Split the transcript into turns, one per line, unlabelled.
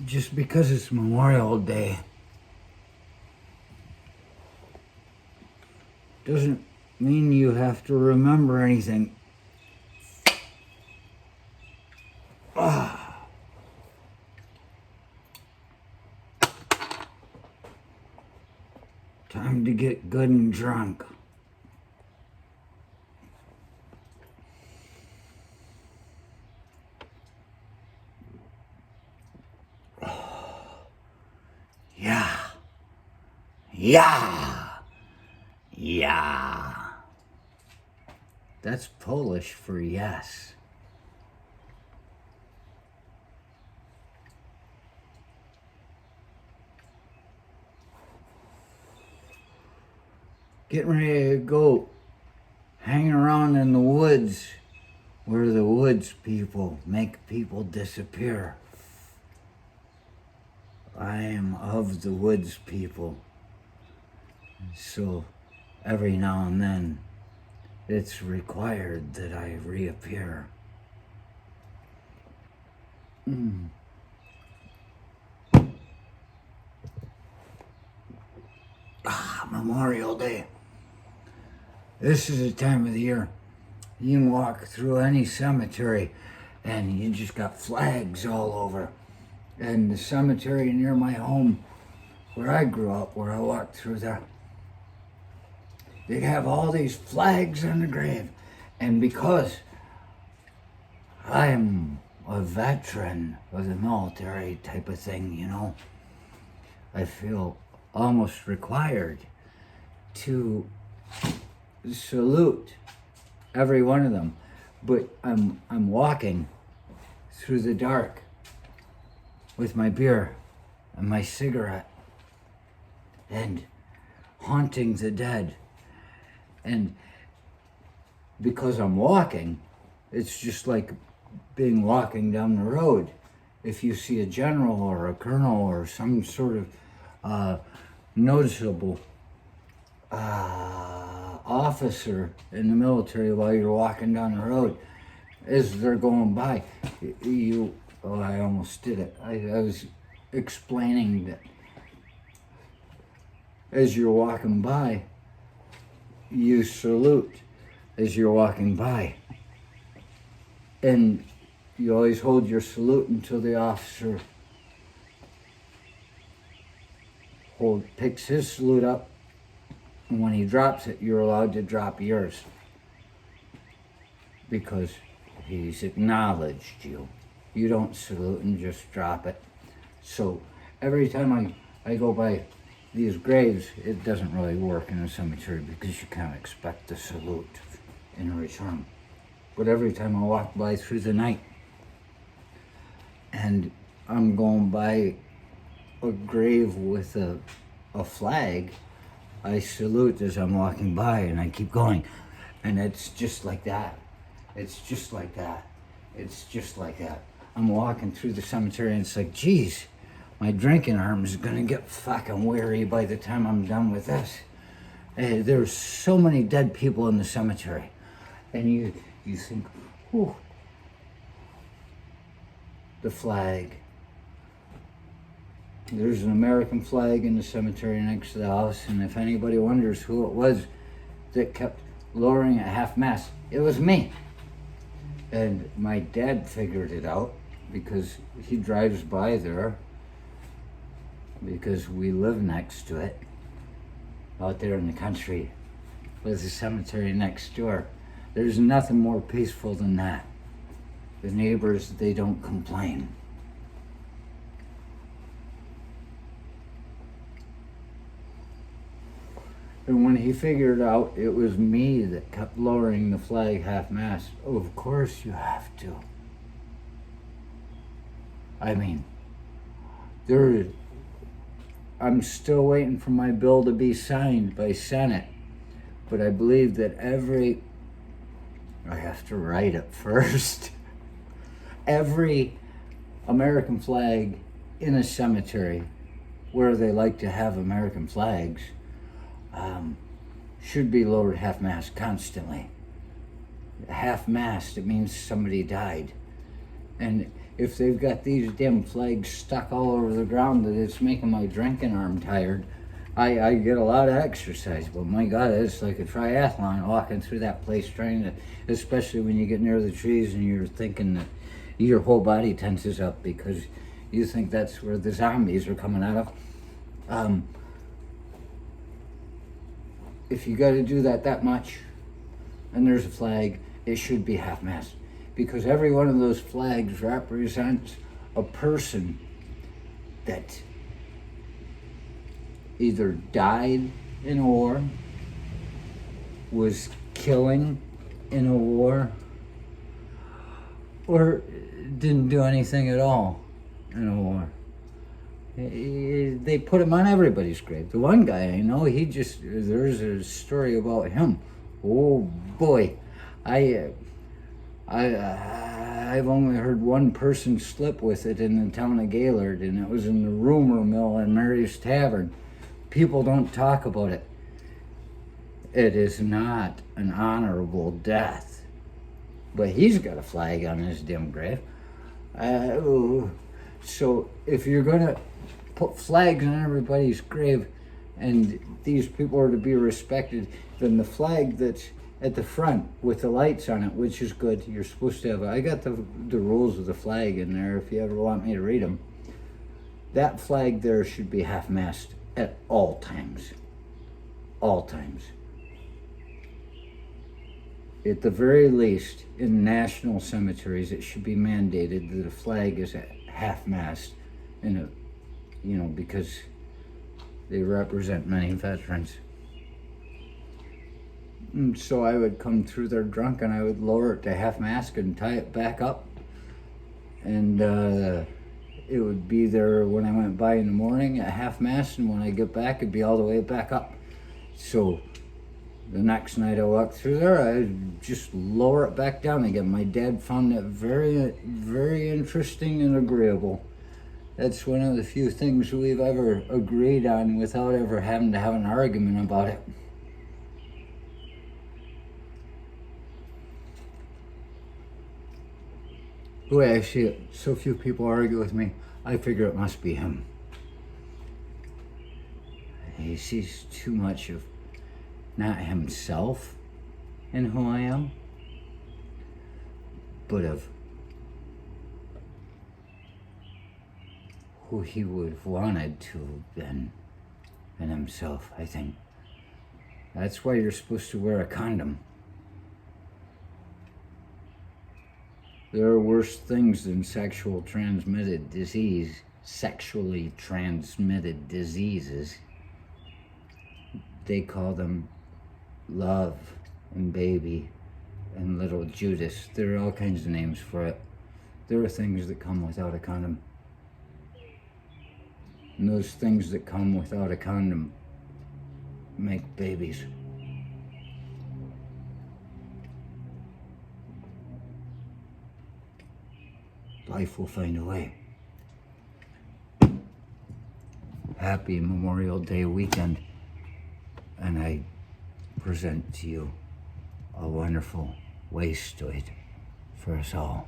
just because it's Memorial Day doesn't mean you have to remember anything. Time to get good and drunk. Yeah. Yeah. Yeah. That's Polish for yes. Getting ready to go hanging around in the woods where the woods people make people disappear. I am of the woods people. So every now and then it's required that I reappear. Memorial Day. This is the time of the year you can walk through any cemetery and you just got flags all over. And the cemetery near my home, where I grew up, where I walked through there, they have all these flags on the grave. And because I am a veteran of the military type of thing, you know, I feel almost required to salute every one of them. But I'm walking through the dark with my beer and my cigarette and haunting the dead. And because I'm walking, it's just like being walking down the road. If you see a general or a colonel or some sort of noticeable officer in the military while you're walking down the road, as they're going by, I almost did it. I was explaining that as you're walking by, you salute as you're walking by. And you always hold your salute until the officer picks his salute up. And when he drops it, you're allowed to drop yours. Because he's acknowledged you. You don't salute and just drop it. So every time I go by these graves, it doesn't really work in a cemetery because you can't expect the salute in return. But every time I walk by through the night and I'm going by a grave with a flag, I salute as I'm walking by and I keep going. And it's just like that. It's just like that. It's just like that. I'm walking through the cemetery and it's like, geez, my drinking arm is gonna get fucking weary by the time I'm done with this. There's so many dead people in the cemetery. And you think, whew, the flag. There's an American flag in the cemetery next to the house, and if anybody wonders who it was that kept lowering at half-mast, it was me. And my dad figured it out because he drives by there because we live next to it out there in the country with a cemetery next door. There's nothing more peaceful than that. The neighbors, they don't complain. And when he figured out it was me that kept lowering the flag half-mast, oh, of course you have to. I mean, I'm still waiting for my bill to be signed by Senate, but I believe that I have to write it first. Every American flag in a cemetery where they like to have American flags should be lowered half-mast constantly. Half-mast, it means somebody died. And if they've got these damn flags stuck all over the ground that it's making my drinking arm tired. I get a lot of exercise, but my God, it's like a triathlon walking through that place trying to, especially when you get near the trees and you're thinking that your whole body tenses up because you think that's where the zombies are coming out of. If you got to do that much, and there's a flag, it should be half-mast, because every one of those flags represents a person that either died in a war, was killing in a war, or didn't do anything at all in a war. They put him on everybody's grave. The one guy I know, there's a story about him. Oh boy, I've only heard one person slip with it in the town of Gaylord, and it was in the rumor mill in Mary's Tavern. People don't talk about it. It is not an honorable death, but he's got a flag on his damn grave. So if you're gonna put flags on everybody's grave and these people are to be respected, then the flag that's at the front with the lights on it, which is good, you're supposed to have, I got the rules of the flag in there if you ever want me to read them. That flag there should be half-mast at all times. All times. At the very least, in national cemeteries, it should be mandated that a flag is at half-mast because they represent many veterans. And so I would come through there drunk and I would lower it to half-mast and tie it back up. And it would be there when I went by in the morning at half-mast, and when I get back, it'd be all the way back up. So the next night I walked through there, I'd just lower it back down again. My dad found that very, very interesting and agreeable. That's one of the few things we've ever agreed on without ever having to have an argument about it. The way I see it, so few people argue with me, I figure it must be him. He sees too much of not himself in who I am, but of who he would have wanted to have been in himself, I think. That's why you're supposed to wear a condom. There are worse things than sexually transmitted diseases. They call them love and baby and little Judas. There are all kinds of names for it. There are things that come without a condom. And those things that come without a condom make babies. Life will find a way. Happy Memorial Day weekend, and I present to you a wonderful wastoid for us all.